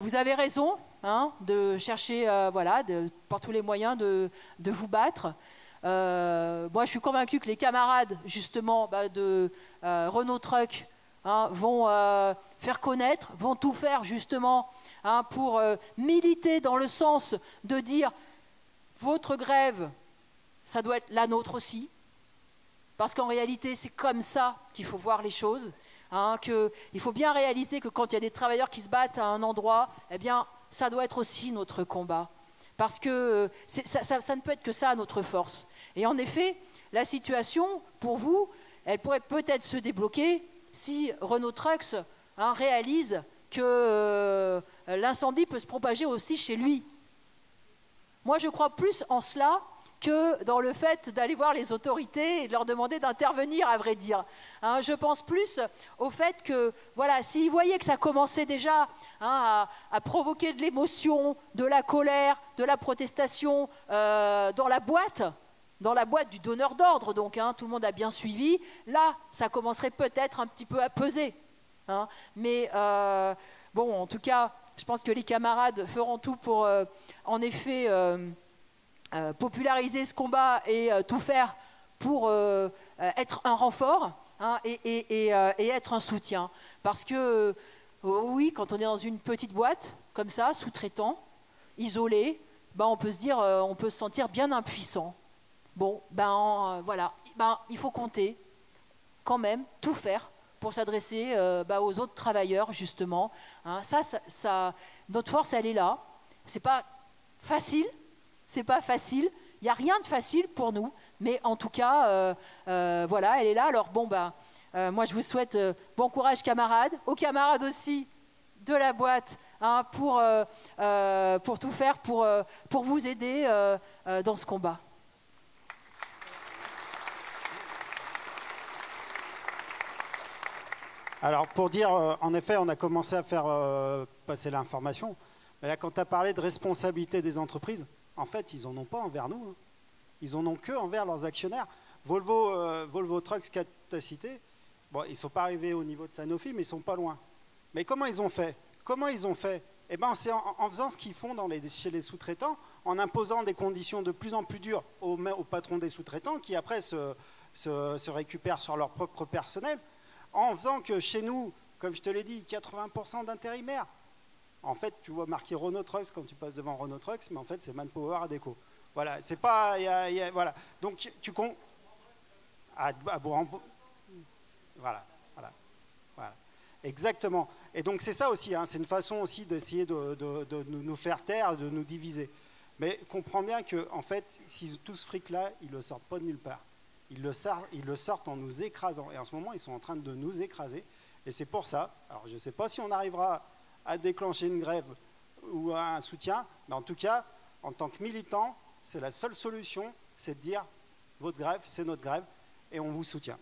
Vous avez raison hein, de chercher voilà, par tous les moyens de vous battre. Moi, je suis convaincu que les camarades, justement, de Renault Trucks hein, vont faire connaître, vont tout faire, justement, hein, pour militer dans le sens de dire votre grève, ça doit être la nôtre aussi. Parce qu'en réalité, c'est comme ça qu'il faut voir les choses. Hein, il faut bien réaliser que quand il y a des travailleurs qui se battent à un endroit, eh bien, ça doit être aussi notre combat. Parce que ça ne peut être que ça, notre force. Et en effet, la situation, pour vous, elle pourrait peut-être se débloquer si Renault Trucks hein, réalise que l'incendie peut se propager aussi chez lui. Moi, je crois plus en cela que dans le fait d'aller voir les autorités et de leur demander d'intervenir, à vrai dire. Hein, je pense plus au fait que, voilà, s'ils voyaient que ça commençait déjà hein, à provoquer de l'émotion, de la colère, de la protestation dans la boîte du donneur d'ordre, donc hein, tout le monde a bien suivi, là, ça commencerait peut-être un petit peu à peser. Hein, mais bon, en tout cas, je pense que les camarades feront tout pour, en effet, populariser ce combat et tout faire pour être un renfort hein, et être un soutien. Parce que, oui, quand on est dans une petite boîte, comme ça, sous-traitant, isolé, ben, on peut se dire, on peut se sentir bien impuissant. Bon, voilà, il faut compter, quand même, tout faire pour s'adresser aux autres travailleurs, justement. Hein, notre force, elle est là. C'est pas facile. C'est pas facile, il n'y a rien de facile pour nous, mais en tout cas, voilà, elle est là. Alors bon, moi je vous souhaite bon courage camarades, aux camarades aussi de la boîte, hein, pour tout faire, pour vous aider dans ce combat. Alors pour dire, en effet, on a commencé à faire passer l'information, mais là quand tu as parlé de responsabilité des entreprises, en fait, ils n'en ont pas envers nous. Hein. Ils n'en ont que envers leurs actionnaires. Volvo Trucks, que tu as cité, bon, ils ne sont pas arrivés au niveau de Sanofi, mais ils ne sont pas loin. Mais comment ils ont fait? Eh ben, c'est en faisant ce qu'ils font chez les sous-traitants, en imposant des conditions de plus en plus dures aux patrons des sous-traitants, qui après se récupèrent sur leur propre personnel, en faisant que chez nous, comme je te l'ai dit, 80% d'intérimaires. En fait, tu vois marqué Renault Trucks quand tu passes devant Renault Trucks, mais en fait, c'est Manpower Adecco. Voilà, c'est pas... voilà. Donc, tu comptes... Voilà. Exactement. Et donc, c'est ça aussi, hein, c'est une façon aussi d'essayer de nous faire taire, de nous diviser. Mais comprends bien que, en fait, tout ce fric-là, ils ne le sortent pas de nulle part. Ils le sortent en nous écrasant. Et en ce moment, ils sont en train de nous écraser. Et c'est pour ça, alors je ne sais pas si on arrivera à déclencher une grève ou un soutien, mais en tout cas, en tant que militant, c'est la seule solution, c'est de dire votre grève, c'est notre grève, et on vous soutient.